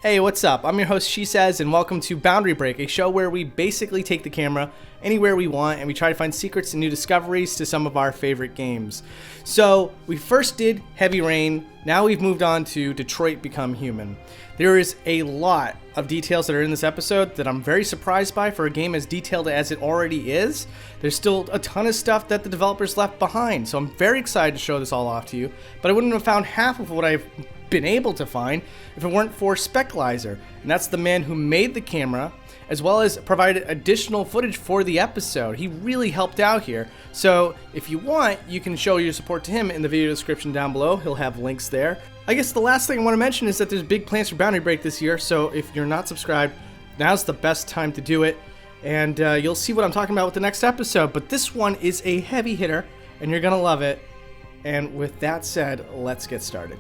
Hey, what's up? I'm your host, She Says, and welcome to Boundary Break, a show where we basically take the camera anywhere we want and we try to find secrets and new discoveries to some of our favorite games. So, we first did Heavy Rain, now we've moved on to Detroit Become Human. There is a lot of details that are in this episode that I'm very surprised by for a game as detailed as it already is. There's still a ton of stuff that the developers left behind, so I'm very excited to show this all off to you, but I wouldn't have found half of what I've been able to find if it weren't for Spectlizer, and that's the man who made the camera as well as provided additional footage for the episode. He really helped out here, so if you want, you can show your support to him in the video description down below. He'll have links there. I guess the last thing I want to mention is that there's big plans for Boundary Break this year, so if you're not subscribed, now's the best time to do it, and you'll see what I'm talking about with the next episode. But this one is a heavy hitter and you're gonna love it. And with that said, let's get started.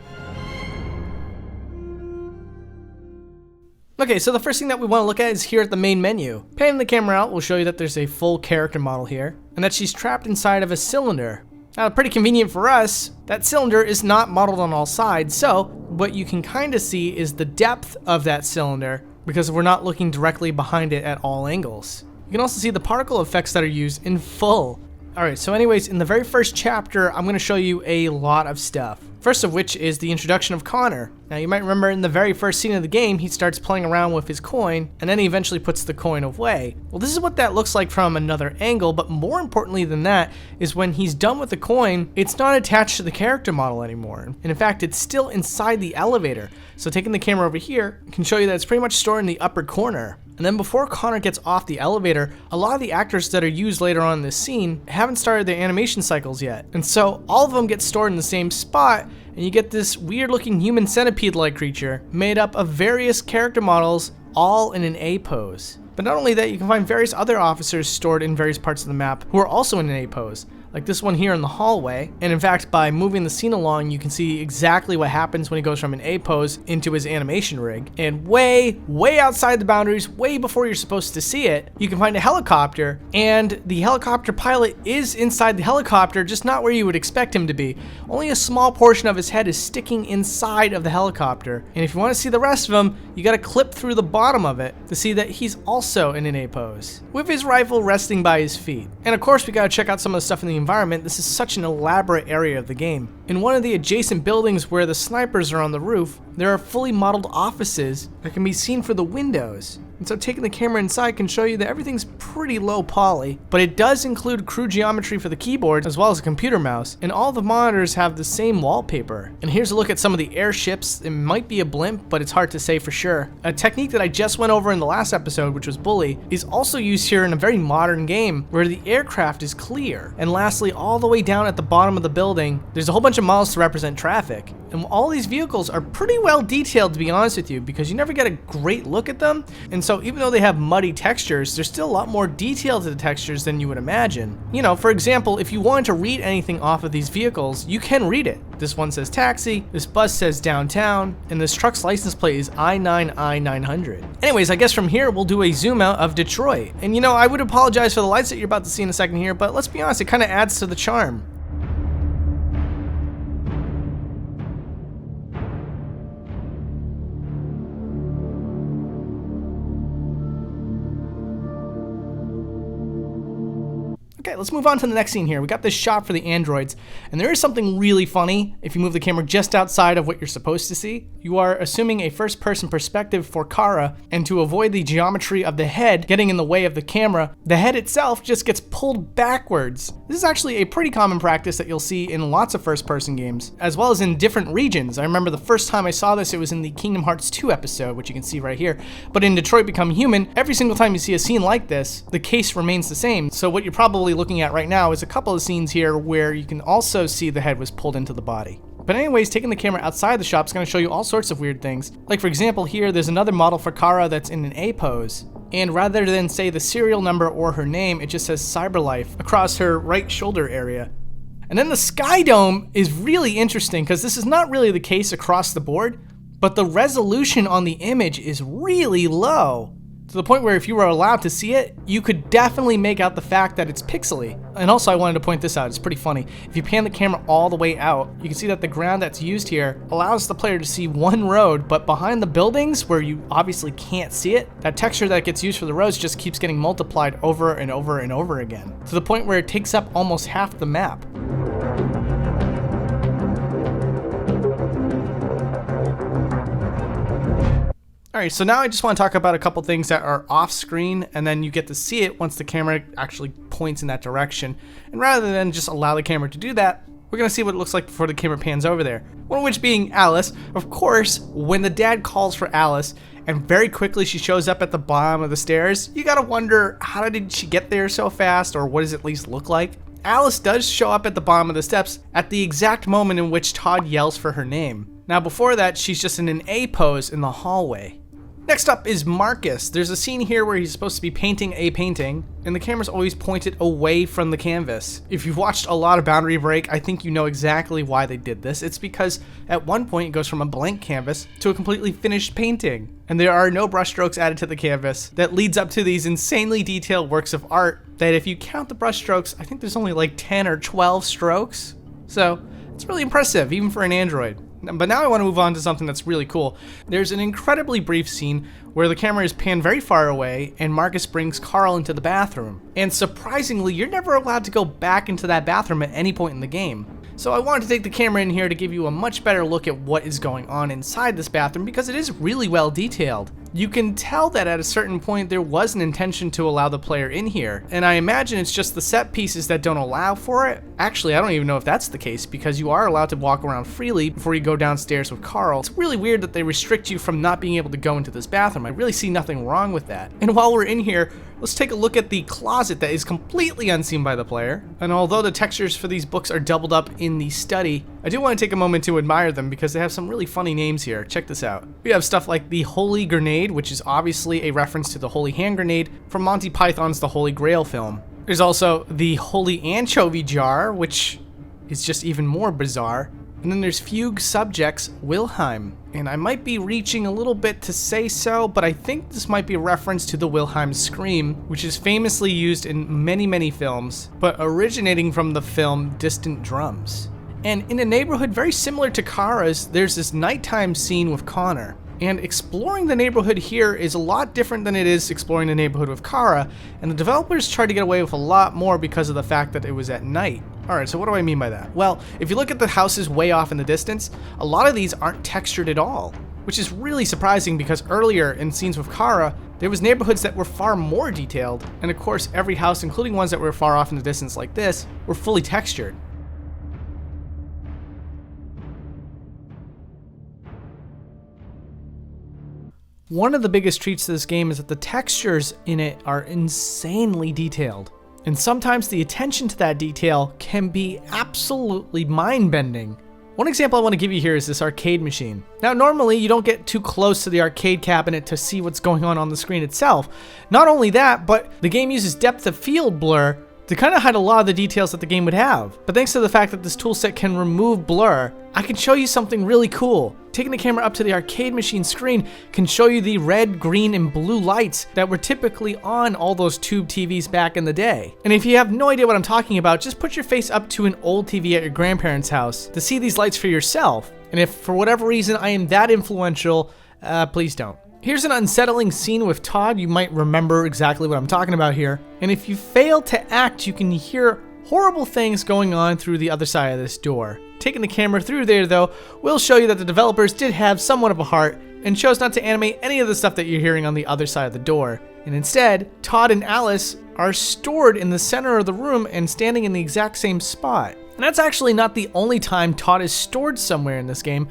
Okay, so the first thing that we want to look at is here at the main menu. Panning the camera out will show you that there's a full character model here, and that she's trapped inside of a cylinder. Now, pretty convenient for us, that cylinder is not modeled on all sides, so what you can kind of see is the depth of that cylinder, because we're not looking directly behind it at all angles. You can also see the particle effects that are used in full. Alright, so anyways, in the very first chapter, I'm going to show you a lot of stuff. First of which is the introduction of Connor. Now you might remember in the very first scene of the game, he starts playing around with his coin, and then he eventually puts the coin away. Well, this is what that looks like from another angle, but more importantly than that is when he's done with the coin, it's not attached to the character model anymore. And in fact, it's still inside the elevator. So taking the camera over here, I can show you that it's pretty much stored in the upper corner. And then before Connor gets off the elevator, a lot of the actors that are used later on in this scene haven't started their animation cycles yet. And so all of them get stored in the same spot, and you get this weird looking human centipede-like creature made up of various character models, all in an A pose. But not only that, you can find various other officers stored in various parts of the map who are also in an A pose, like this one here in the hallway. And in fact, by moving the scene along, you can see exactly what happens when he goes from an A pose into his animation rig. And way outside the boundaries, way before you're supposed to see it, you can find a helicopter, and the helicopter pilot is inside the helicopter, just not where you would expect him to be. Only a small portion of his head is sticking inside of the helicopter. And if you want to see the rest of him, you gotta clip through the bottom of it to see that he's also in an A pose, with his rifle resting by his feet. And of course, we gotta check out some of the stuff in the environment. This is such an elaborate area of the game. In one of the adjacent buildings where the snipers are on the roof, there are fully modeled offices that can be seen through the windows. And so taking the camera inside can show you that everything's pretty low poly, but it does include crude geometry for the keyboard as well as a computer mouse, and all the monitors have the same wallpaper. And here's a look at some of the airships. It might be a blimp, but it's hard to say for sure. A technique that I just went over in the last episode, which was Bully, is also used here in a very modern game where the aircraft is clear. And lastly, all the way down at the bottom of the building, there's a whole bunch of models to represent traffic. And all these vehicles are pretty well detailed, to be honest with you, because you never get a great look at them. And so even though they have muddy textures, there's still a lot more detail to the textures than you would imagine. You know, for example, if you wanted to read anything off of these vehicles, you can read it. This one says taxi, this bus says downtown, and this truck's license plate is I9I900. Anyways, I guess from here we'll do a zoom out of Detroit. And you know, I would apologize for the lights that you're about to see in a second here, but let's be honest, it kind of adds to the charm. Okay, let's move on to the next scene here. We got this shot for the androids, and there is something really funny if you move the camera just outside of what you're supposed to see. You are assuming a first-person perspective for Kara, and to avoid the geometry of the head getting in the way of the camera, the head itself just gets pulled backwards. This is actually a pretty common practice that you'll see in lots of first-person games, as well as in different regions. I remember the first time I saw this, it was in the Kingdom Hearts 2 episode, which you can see right here. But in Detroit Become Human, every single time you see a scene like this, the case remains the same. So what you're probably looking at right now is a couple of scenes here where you can also see the head was pulled into the body. But anyways, taking the camera outside the shop is going to show you all sorts of weird things. Like for example here, there's another model for Kara that's in an A pose. And rather than say the serial number or her name, it just says Cyberlife across her right shoulder area. And then the Sky Dome is really interesting because this is not really the case across the board, but the resolution on the image is really low. to the point where if you were allowed to see it, you could definitely make out the fact that it's pixely. And also I wanted to point this out, it's pretty funny. If you pan the camera all the way out, you can see that the ground that's used here allows the player to see one road, but behind the buildings where you obviously can't see it, that texture that gets used for the roads just keeps getting multiplied over and over and over again, to the point where it takes up almost half the map. Alright, so now I just want to talk about a couple things that are off screen, and then you get to see it once the camera actually points in that direction. And rather than just allow the camera to do that, we're going to see what it looks like before the camera pans over there. One of which being Alice. Of course, when the dad calls for Alice, and very quickly she shows up at the bottom of the stairs, you gotta wonder, how did she get there so fast, or what does it at least look like? Alice does show up at the bottom of the steps at the exact moment in which Todd yells for her name. Now before that, she's just in an A pose in the hallway. Next up is Marcus. There's a scene here where he's supposed to be painting a painting, and the camera's always pointed away from the canvas. If you've watched a lot of Boundary Break, I think you know exactly why they did this. It's because at one point it goes from a blank canvas to a completely finished painting, and there are no brushstrokes added to the canvas. That leads up to these insanely detailed works of art that if you count the brushstrokes, I think there's only like 10 or 12 strokes. So it's really impressive, even for an Android. But now I want to move on to something that's really cool. There's an incredibly brief scene where the camera is panned very far away and Marcus brings Carl into the bathroom. And surprisingly, you're never allowed to go back into that bathroom at any point in the game. So I wanted to take the camera in here to give you a much better look at what is going on inside this bathroom because it is really well detailed. You can tell that at a certain point there was an intention to allow the player in here, and I imagine it's just the set pieces that don't allow for it. Actually, I don't even know if that's the case because you are allowed to walk around freely before you go downstairs with Carl. It's really weird that they restrict you from not being able to go into this bathroom. I really see nothing wrong with that. And while we're in here, let's take a look at the closet that is completely unseen by the player. And although the textures for these books are doubled up in the study, I do want to take a moment to admire them because they have some really funny names here. Check this out. We have stuff like the Holy Grenade, which is obviously a reference to the Holy Hand Grenade from Monty Python's The Holy Grail film. There's also the Holy Anchovy Jar, which is just even more bizarre. And then there's Fugue Subjects Wilhelm. And I might be reaching a little bit to say so, but I think this might be a reference to the Wilhelm scream, which is famously used in many films, but originating from the film Distant Drums. And in a neighborhood very similar to Kara's, there's this nighttime scene with Connor. And exploring the neighborhood here is a lot different than it is exploring the neighborhood with Kara, and the developers tried to get away with a lot more because of the fact that it was at night. Alright, so what do I mean by that? Well, if you look at the houses way off in the distance, a lot of these aren't textured at all, which is really surprising because earlier in scenes with Kara, there was neighborhoods that were far more detailed, and of course every house, including ones that were far off in the distance like this, were fully textured. One of the biggest treats to this game is that the textures in it are insanely detailed. And sometimes the attention to that detail can be absolutely mind-bending. One example I want to give you here is this arcade machine. Now normally you don't get too close to the arcade cabinet to see what's going on the screen itself. Not only that, but the game uses depth of field blur to kind of hide a lot of the details that the game would have. But thanks to the fact that this toolset can remove blur, I can show you something really cool. Taking the camera up to the arcade machine screen can show you the red, green, and blue lights that were typically on all those tube TVs back in the day. And if you have no idea what I'm talking about, just put your face up to an old TV at your grandparents' house to see these lights for yourself. And if for whatever reason I am that influential, please don't. Here's an unsettling scene with Todd. You might remember exactly what I'm talking about here. And if you fail to act, you can hear horrible things going on through the other side of this door. Taking the camera through there though, will show you that the developers did have somewhat of a heart and chose not to animate any of the stuff that you're hearing on the other side of the door. And instead, Todd and Alice are stored in the center of the room and standing in the exact same spot. And that's actually not the only time Todd is stored somewhere in this game.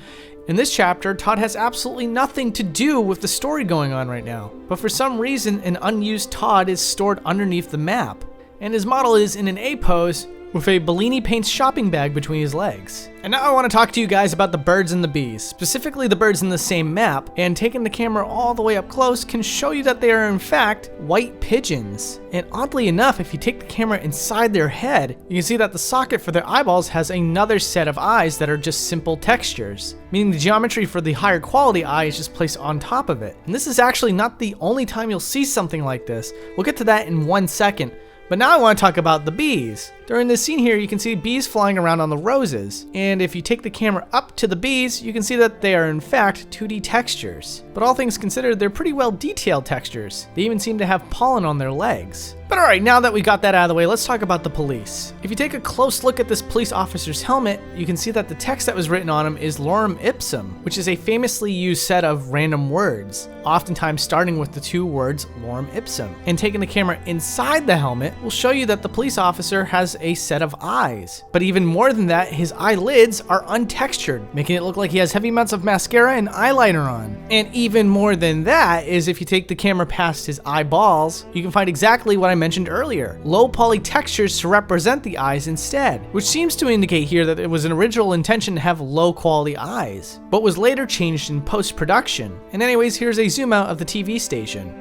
In this chapter, Todd has absolutely nothing to do with the story going on right now. But for some reason, an unused Todd is stored underneath the map. And his model is in an A pose, with a Bellini Paints shopping bag between his legs. And now I want to talk to you guys about the birds and the bees, specifically the birds in the same map, and taking the camera all the way up close can show you that they are in fact white pigeons. And oddly enough, if you take the camera inside their head, you can see that the socket for their eyeballs has another set of eyes that are just simple textures, meaning the geometry for the higher quality eye is just placed on top of it. And this is actually not the only time you'll see something like this. We'll get to that in 1 second. But now I want to talk about the bees. During this scene here, you can see bees flying around on the roses. And if you take the camera up to the bees, you can see that they are in fact 2D textures. But all things considered, they're pretty well detailed textures. They even seem to have pollen on their legs. But alright, now that we got that out of the way, let's talk about the police. If you take a close look at this police officer's helmet, you can see that the text that was written on him is lorem ipsum, which is a famously used set of random words, oftentimes starting with the 2 words lorem ipsum. And taking the camera inside the helmet will show you that the police officer has a set of eyes. But even more than that, his eyelids are untextured, making it look like he has heavy amounts of mascara and eyeliner on. And even more than that is if you take the camera past his eyeballs, you can find exactly what I mentioned earlier, low poly textures to represent the eyes instead, which seems to indicate here that it was an original intention to have low quality eyes, but was later changed in post-production. And anyways, here's a zoom out of the TV station.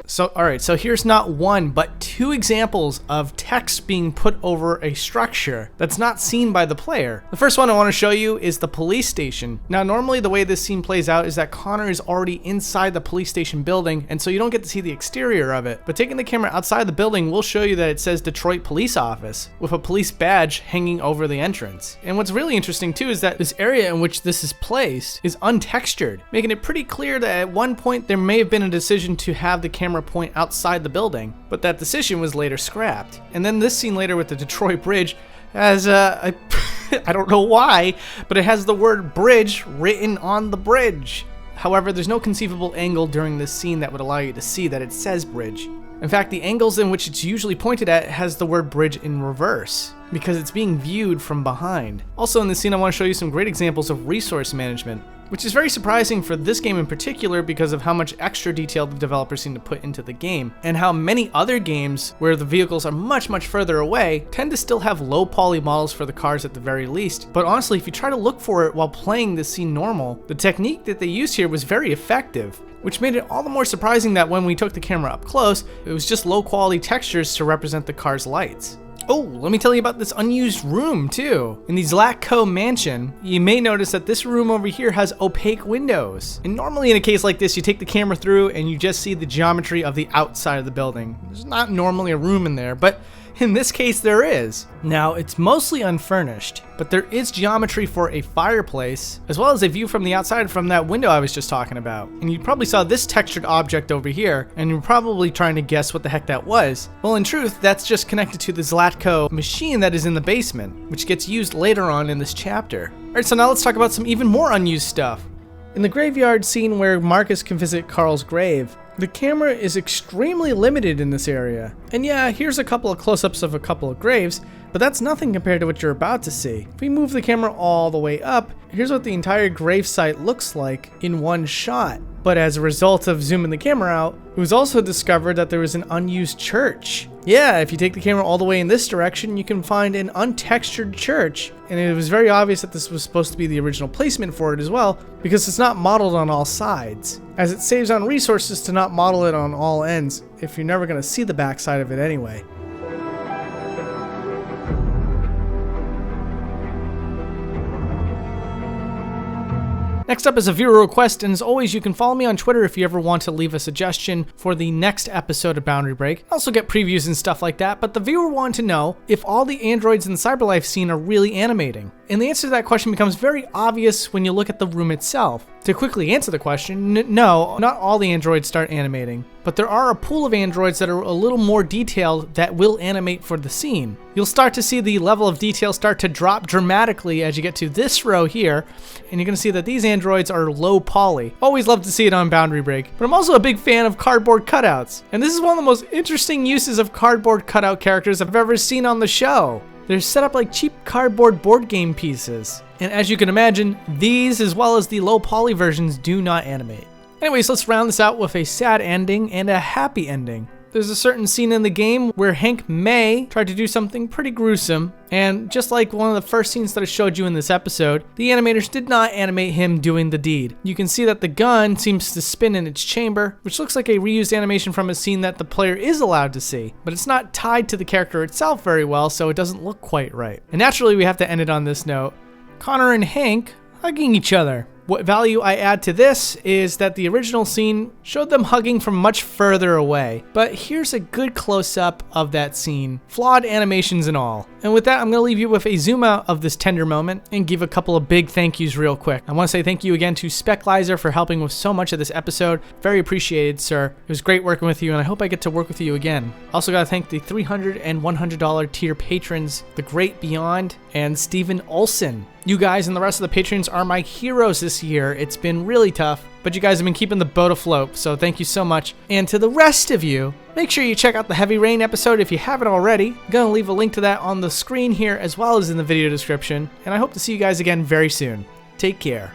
So, alright, so here's not 1, but 2 examples of text being put over a structure that's not seen by the player. The first one I want to show you is the police station. Now, normally the way this scene plays out is that Connor is already inside the police station building, and so you don't get to see the exterior of it. But taking the camera outside the building will show you that it says Detroit Police Office, with a police badge hanging over the entrance. And what's really interesting too is that this area in which this is placed is untextured, making it pretty clear that at one point there may have been a decision to have the camera point outside the building, but that decision was later scrapped. And then this scene later with the Detroit Bridge has I don't know why, but it has the word bridge written on the bridge. However, there's no conceivable angle during this scene that would allow you to see that it says bridge. In fact, the angles in which it's usually pointed at has the word bridge in reverse, because it's being viewed from behind. Also in this scene, I want to show you some great examples of resource management, which is very surprising for this game in particular because of how much extra detail the developers seem to put into the game, and how many other games where the vehicles are much further away tend to still have low poly models for the cars at the very least. But honestly, if you try to look for it while playing this scene normal, the technique that they used here was very effective, which made it all the more surprising that when we took the camera up close, it was just low quality textures to represent the car's lights. Oh, let me tell you about this unused room too. In the Zlatko mansion, you may notice that this room over here has opaque windows. And normally in a case like this, you take the camera through and you just see the geometry of the outside of the building. There's not normally a room in there, but in this case there is. Now, it's mostly unfurnished, but there is geometry for a fireplace, as well as a view from the outside from that window I was just talking about. And you probably saw this textured object over here, and you're probably trying to guess what the heck that was. Well, in truth, that's just connected to the Zlatko machine that is in the basement, which gets used later on in this chapter. Alright, so now let's talk about some even more unused stuff. In the graveyard scene where Marcus can visit Carl's grave, the camera is extremely limited in this area. And yeah, here's a couple of close-ups of a couple of graves, but that's nothing compared to what you're about to see. If we move the camera all the way up, here's what the entire gravesite looks like in one shot. But as a result of zooming the camera out, it was also discovered that there was an unused church. Yeah, if you take the camera all the way in this direction, you can find an untextured church. And it was very obvious that this was supposed to be the original placement for it as well, because it's not modeled on all sides, as it saves on resources to not model it on all ends if you're never going to see the backside of it anyway. Next up is a viewer request, and as always, you can follow me on Twitter if you ever want to leave a suggestion for the next episode of Boundary Break. I also get previews and stuff like that, but the viewer wanted to know if all the androids in the Cyberlife scene are really animating. And the answer to that question becomes very obvious when you look at the room itself. To quickly answer the question, no, not all the androids start animating, but there are a pool of androids that are a little more detailed that will animate for the scene. You'll start to see the level of detail start to drop dramatically as you get to this row here, and you're going to see that these androids are low poly. Always love to see it on Boundary Break, but I'm also a big fan of cardboard cutouts, and this is one of the most interesting uses of cardboard cutout characters I've ever seen on the show. They're set up like cheap cardboard board game pieces. And as you can imagine, these as well as the low poly versions do not animate. Anyways, let's round this out with a sad ending and a happy ending. There's a certain scene in the game where Hank May tried to do something pretty gruesome, and just like one of the first scenes that I showed you in this episode, the animators did not animate him doing the deed. You can see that the gun seems to spin in its chamber, which looks like a reused animation from a scene that the player is allowed to see, but it's not tied to the character itself very well, so it doesn't look quite right. And naturally, we have to end it on this note. Connor and Hank hugging each other. What value I add to this is that the original scene showed them hugging from much further away, but here's a good close-up of that scene, flawed animations and all. And with that, I'm going to leave you with a zoom out of this tender moment and give a couple of big thank yous real quick. I want to say thank you again to Specklizer for helping with so much of this episode. Very appreciated, sir. It was great working with you, and I hope I get to work with you again. Also got to thank the $300 and $100 tier patrons, The Great Beyond and Steven Olson. You guys and the rest of the patrons are my heroes this year. It's been really tough, but you guys have been keeping the boat afloat, so thank you so much. And to the rest of you, make sure you check out the Heavy Rain episode if you haven't already. I'm going to leave a link to that on the screen here as well as in the video description, and I hope to see you guys again very soon. Take care.